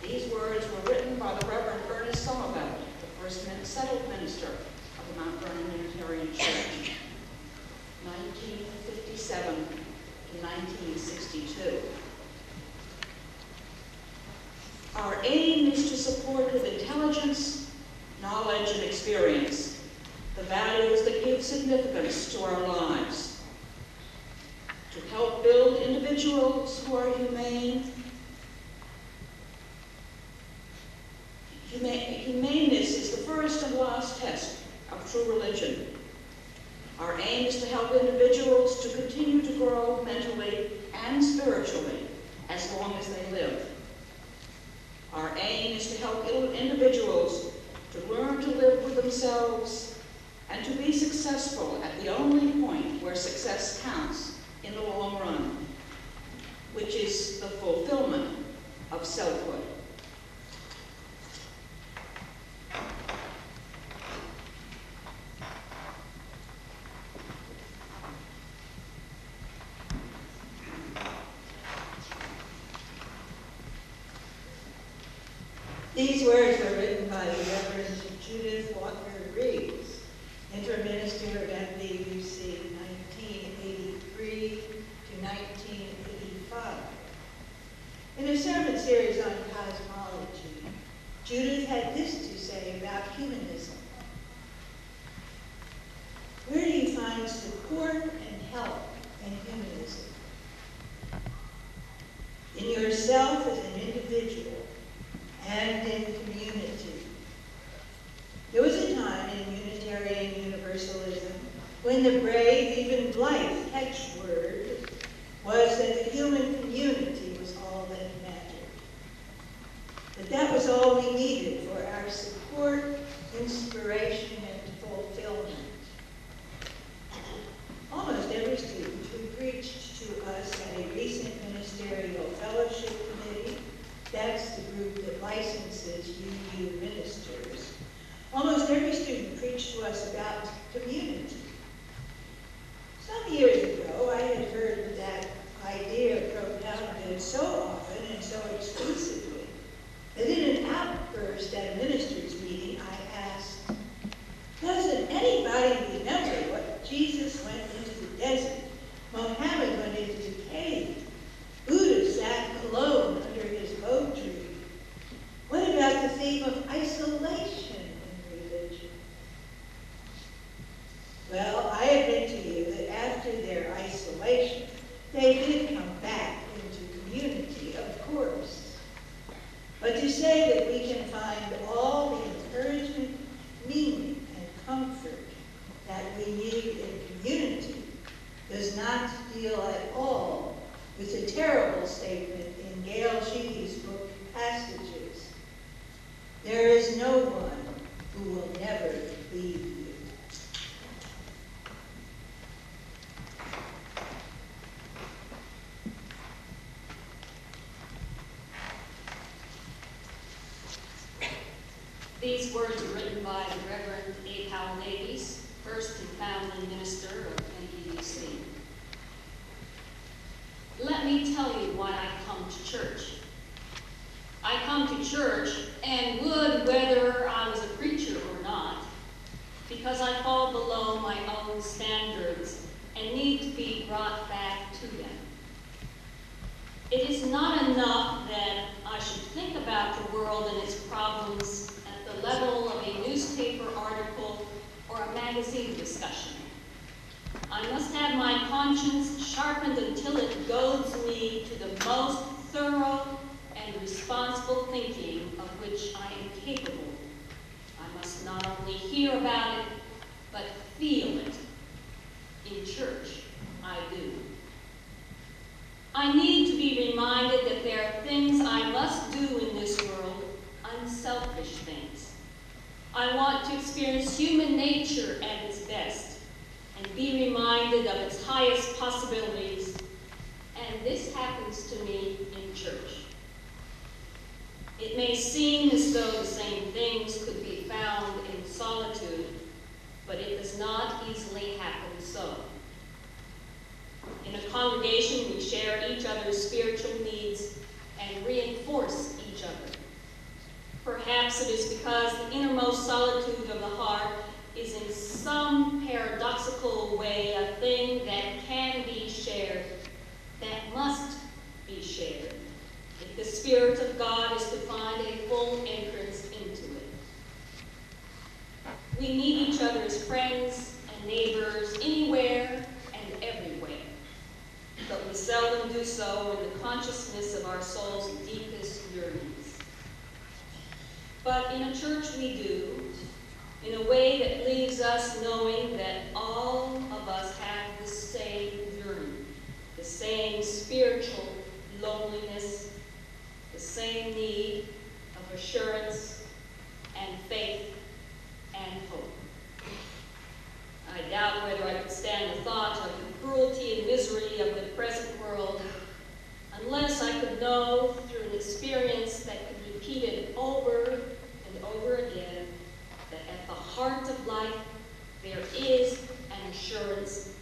These words were written by the Reverend Ernest Somerville, the first settled minister of the Mount Vernon Unitarian Church, 1957 to 1962. Our aim is to support with intelligence, knowledge, and experience the values that give significance to our lives, to help build individuals who are humane. Humaneness is the first and last test of true religion. Our aim is to help individuals to continue to grow mentally and spiritually as long as they live. Our aim is to help individuals to learn to live with themselves and to be successful at the only point where success counts in the long run, which is the fulfillment of selfhood. These words were written by the Reverend Judith Walker Riggs, interim minister of MVUC 1983 to 1985. In a sermon series on cosmology, Judith had this to say about humanism. Where do you find support and help in humanism? In yourself as an individual and in community. There was a time in Unitarian Universalism when the brave, even blithe catchword was that the human community was all that mattered. That was all we needed for our support, inspiration, and fulfillment. Almost every student who preached to us at a recent ministerial fellowship committee, that's the group that licenses UU ministers, almost every student preached to us about community. Some years ago, I had heard that idea propounded so often and so exclusively that in an outburst at a ministers' meeting, I asked, doesn't anybody remember what Jesus went into the desert, Mohammed went into the cave, Buddha sat alone under his oak tree? What about the theme of isolation in religion? Well, I admit to you that after their isolation, they did come back into community, of course. But to say that we can find all the encouragement, meaning, and comfort that we need in community does not deal at all with the terrible statement in Gail Sheehy's book, Passages. There is no one who will never leave you. These words are written by the Reverend A. Powell Davies, first and founding minister of MVUC. Let me tell you why I come to church. I come to church and would whether I was a preacher or not, because I fall below my own standards and need to be brought back to them. It is not enough that I should think about the world and its problems at the level of a newspaper article or a magazine discussion. I must have my conscience sharpened until it goads me to the most thorough and responsible thinking of which I am capable. I must not only hear about it, but feel it. In church, I do. I need to be reminded that there are things I must do in this world, unselfish things. I want to experience human nature at its best and be reminded of its highest possibilities, and this happens to me in church. It may seem as though the same things could be found in solitude, but it does not easily happen so. In a congregation, we share each other's spiritual needs and reinforce each other. Perhaps it is because the innermost solitude of the heart is in some paradoxical way a thing that can be shared, that must be shared, if the Spirit of God is to find a full entrance into it. We meet each other as friends and neighbors anywhere and everywhere, but we seldom do so in the consciousness of our soul's deepest yearnings. But in a church we do, in a way that leaves us knowing that all of us have the same yearning, the same spiritual loneliness, the same need of assurance and faith and hope. I doubt whether I could stand the thought of the cruelty and misery of the present world unless I could know through an experience that could be repeated over and over again that at the heart of life there is an assurance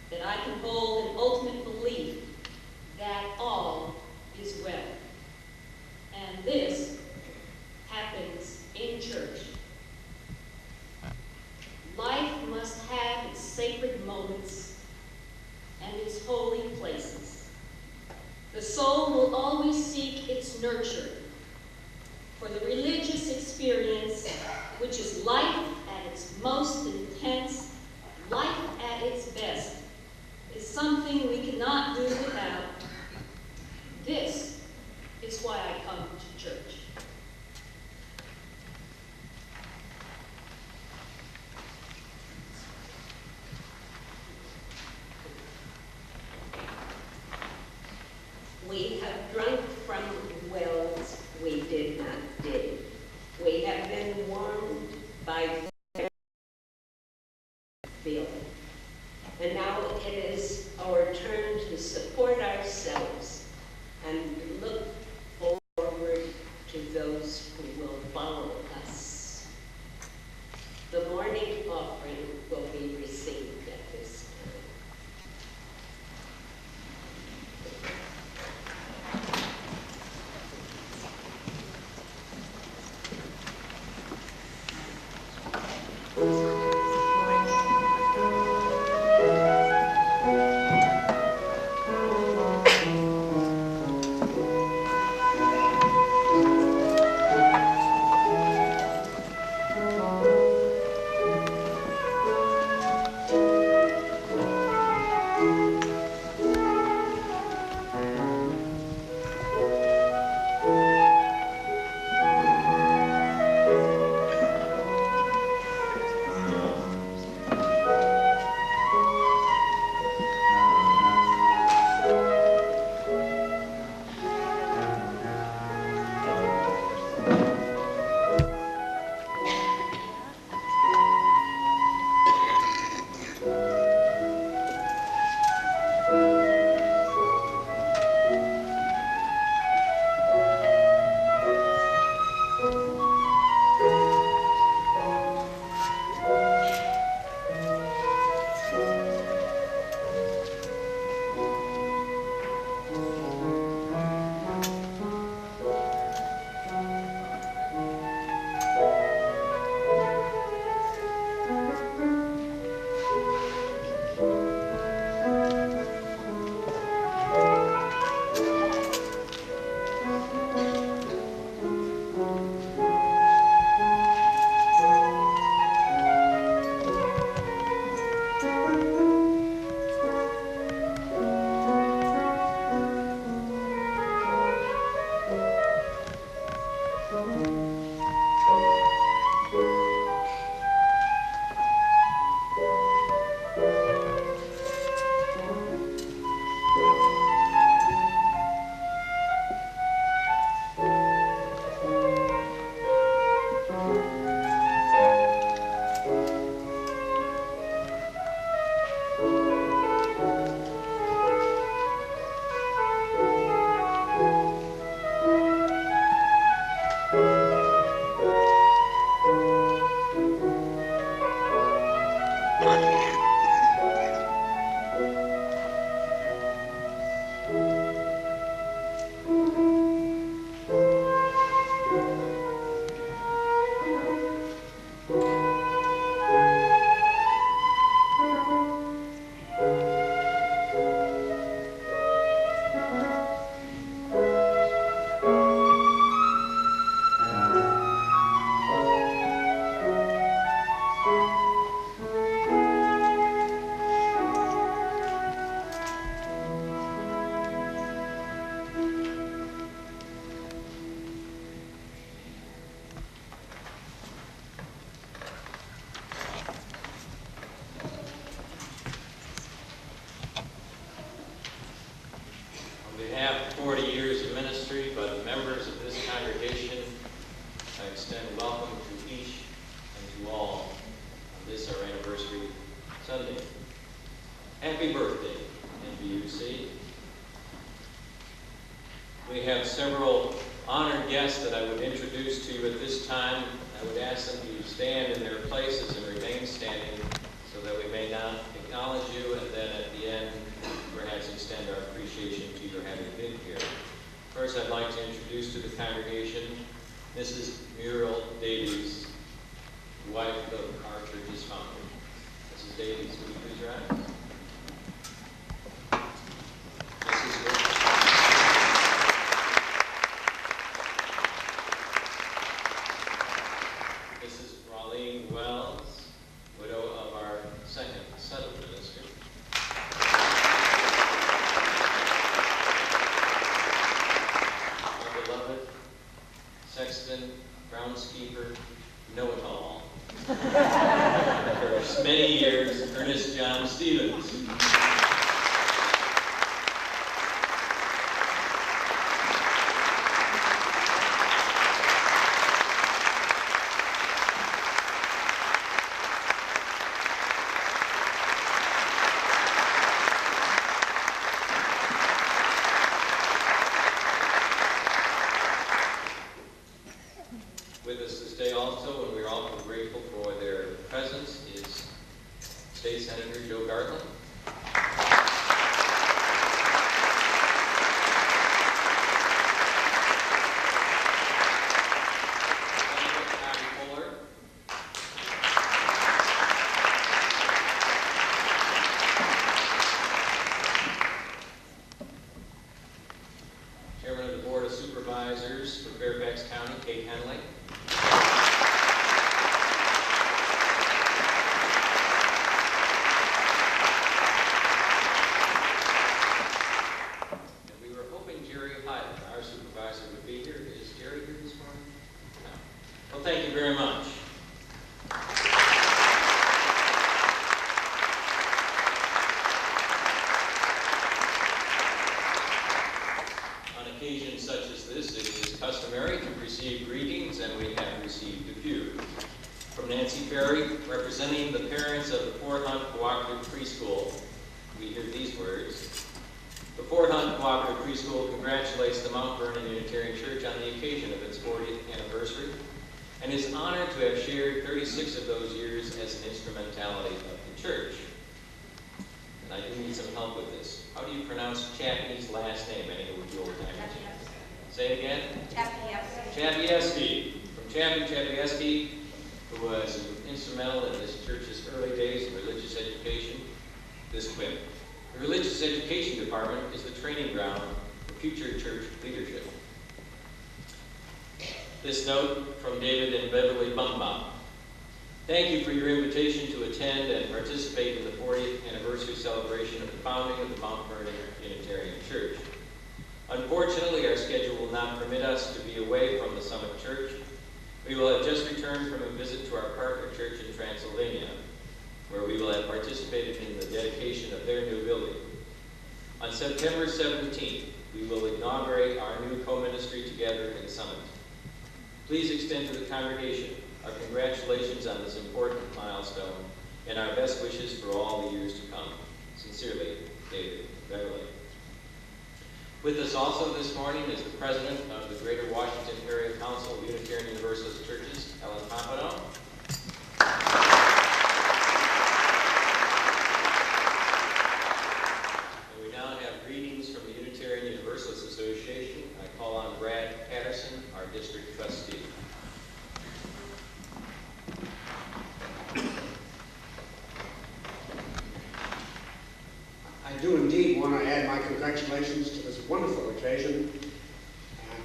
that I can hold an ultimate belief that all is well. And this happens in church. Life must have its sacred moments and its holy places. The soul will always seek its nurture, for the religious experience, which is life at its most intense, life at its best, is something we cannot do without. This is why I come to church. We have drunk from wells we did not dig. We have been warmed by feeling. And now it is our turn to support ourselves and look forward to those who will follow us. The morning offering will be received at this time. happy birthday, NBUC. We have several honored guests that I would introduce to you at this time. I would ask them to stand in their places and remain standing so that we may not acknowledge you, and then at the end, perhaps extend our appreciation to your having been here. First, I'd like to introduce to the congregation Mrs. Muriel Davies, wife of our church's founder. Mrs. Davies, will you please rise? Mrs. Rawlene Wells, widow of our second settled minister. Our beloved sexton, groundskeeper, know-it-all. For many years, Ernest John Stevens. With us this day also, and we're all grateful for their presence, is State Senator Joe Gartland. Senator Patty Fuller. Chairman of the Board of Supervisors for Fairfax County, Kate Henley. And we were hoping Jerry Hyde, our supervisor, would be here. Is Jerry here this morning? No. Well, thank you very much. On occasions such as this, it is customary to receive greetings, and we have received a few. From Nancy Perry, representing the parents of the Fort Hunt Cooperative Preschool, we hear these words. The Fort Hunt Cooperative Preschool congratulates the Mount Vernon Unitarian Church on the occasion of its 40th anniversary, and is honored to have shared 36 of those years as an instrumentality of the church. And I do need some help with this. How do you pronounce Chappie's last name? Any of you old timers? Say it again? Chapieski. From Chappie Chapieski, who was instrumental in this church's early days of religious education, this quip. The Religious Education Department is the training ground for future church leadership. This note from David and Beverly Bumbaum. Thank you for your invitation to attend and participate in the 40th anniversary celebration of the founding of the Mount Vernon Unitarian Church. Unfortunately, our schedule will not permit us to be away from the Summit Church. We will have just returned from a visit to our partner church in Transylvania, where we will have participated in the dedication of their new building. On September 17th, we will inaugurate our new co-ministry together in Summit. Please extend to the congregation our congratulations on this important milestone and our best wishes for all the years to come. Sincerely, David Beverly. With us also this morning is the President of the Greater Washington Area Council of Unitarian Universalist Churches, Ellen Pompano. And we now have greetings from the Unitarian Universalist Association. I call on Brad Patterson, our district trustee. I do indeed want to add my congratulations to this wonderful occasion.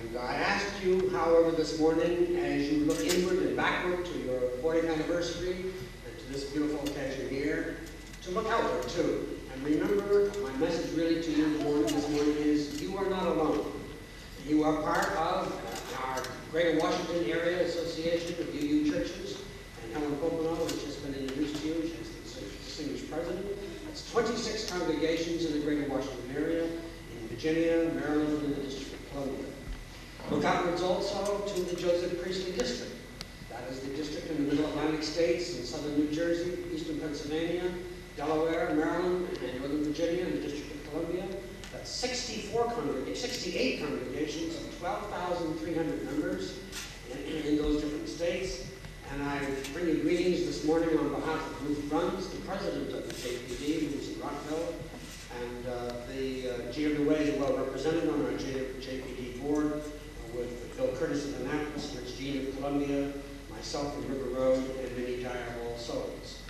And I ask you, however, this morning, as you look inward and backward to your 40th anniversary and to this beautiful occasion here, to look outward too. And remember, my message really to you this morning is you are not alone. You are part of our Greater Washington Area Association of UU Churches, and Helen Pompano has just been introduced to you. She's the distinguished president. It's 26 congregations in the Greater Washington area, in Virginia, Maryland, and the District of Columbia. Look outwards also to the Joseph Priestley District. That is the district in the Middle Atlantic states, in southern New Jersey, eastern Pennsylvania, Delaware, Maryland, and Northern Virginia, and the District of Columbia. That's 68 congregations of 12,300 members in those different states. And I bring you greetings this morning on behalf of Ruth Bruns, the president of the JPD, who's in Rockville. And the GWA is well represented on our JPD board with Bill Curtis of Annapolis, Rich Dean of Columbia, myself from River Road, and many direhole souls.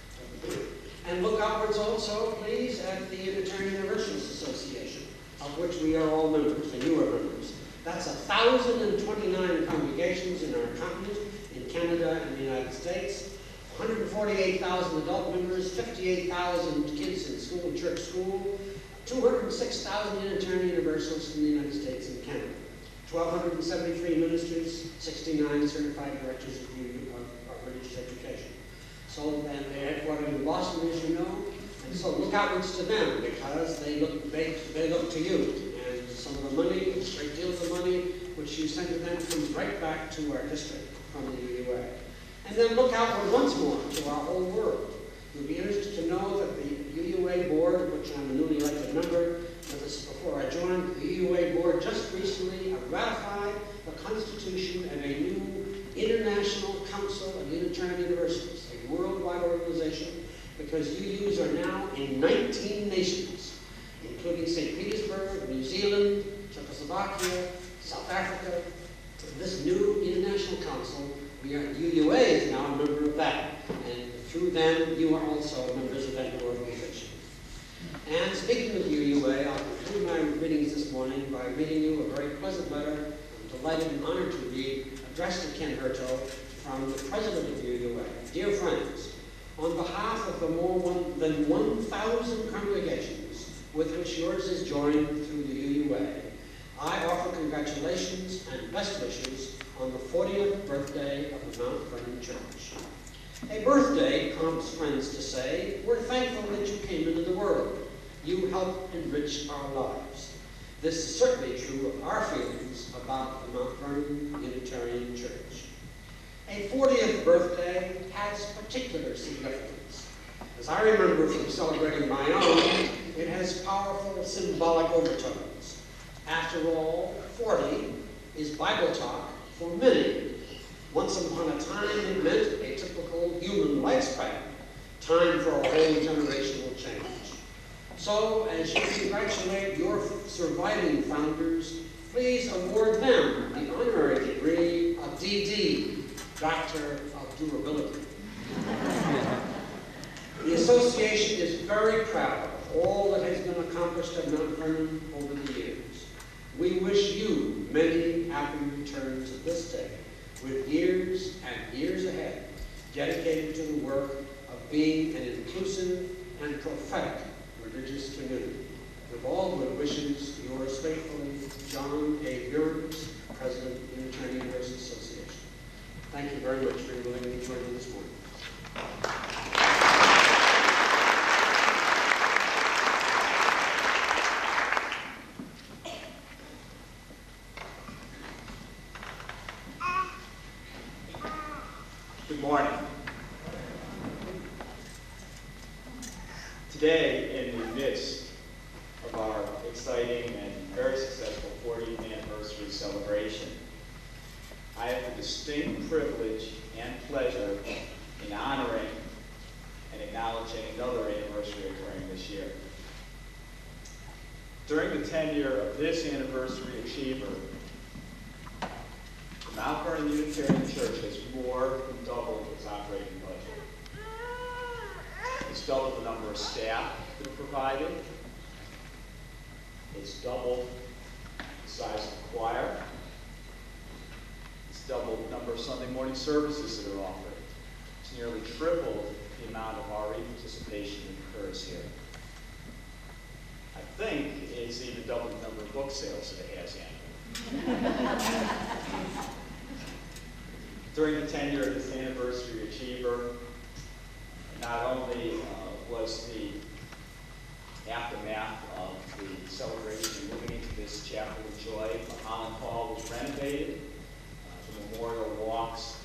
And look outwards also, please, at the Unitarian Universalist Association, of which we are all members, and you are members. That's 1,029 congregations in our continent, in Canada and the United States, 148,000 adult members, 58,000 kids in school, church school, 206,000 Unitarian Universalists in the United States and Canada, 1,273 ministers, 69 certified directors of religious education. So, and they're headquartered in Boston, as you know, and so look outwards to them because they look to you. And some of the money, a great deal of the money which you send to them comes right back to our district from the UUA. And then look outward once more to our whole world. You'll be interested to know that the UUA board, of which I'm a newly elected member, before I joined, the UUA board just recently ratified the Constitution of a new International Council of Unitarian Universalists, a worldwide organization, because UUs are now in 19 nations, including St. Petersburg, New Zealand, Czechoslovakia, South Africa. This new International Council, UUA is now a member of that, and through them, you are also members of that new organization. And speaking of UUA, I'll conclude my readings this morning by reading you a very pleasant letter I'm delighted and honored to read, addressed to Ken Herto from the president of UUA. Dear friends, on behalf of the more than 1,000 congregations with which yours is joined through the UUA, I offer congratulations and best wishes on the 40th birthday of the Mount Vernon Church. A birthday prompts friends to say, we're thankful that you came into the world. You helped enrich our lives. This is certainly true of our feelings about the Mount Vernon Unitarian Church. A 40th birthday has particular significance. As I remember from celebrating my own, it has powerful symbolic overtones. After all, 40 is Bible talk for many. Once upon a time, it meant a typical human lifespan, time for a whole generational change. So, as you congratulate your surviving founders, please award them the honorary degree of DD, Doctor of Durability. The association is very proud of all that has been accomplished at Mount Vernon over the years. We wish you many happy returns of this day, with years and years ahead dedicated to the work of being an inclusive and prophetic religious community. With all good wishes, yours faithfully, John A. Burns, President of the Unitarian Universalist Association. Thank you very much for letting me join you this morning. Good morning. Today, in the midst of our exciting and very successful 40th anniversary celebration, I have the distinct privilege and pleasure in honoring and acknowledging another anniversary occurring this year. During the tenure of this anniversary achiever, the Mount Vernon Unitarian Church has more than doubled its operating budget. It's doubled the number of staff that are provided. It's doubled the size of the choir. It's doubled the number of Sunday morning services that are offered. It's nearly tripled the amount of RE participation that occurs here. I think it's even doubled the number of book sales that it has annually. During the tenure of this anniversary achiever, not only was the aftermath of the celebration moving into this chapel of joy, the Holland Hall was renovated, the memorial walks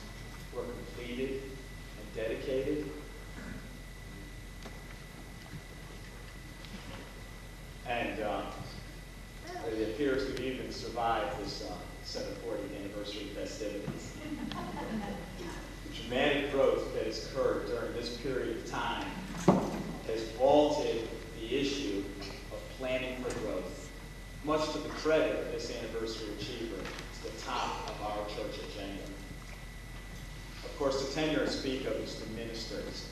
were completed and dedicated. to even survive this set of 40th anniversary festivities. The dramatic growth that has occurred during this period of time has vaulted the issue of planning for growth, much to the credit of this anniversary achiever, to the top of our church agenda. Of course, the tenure I speak of is the ministers.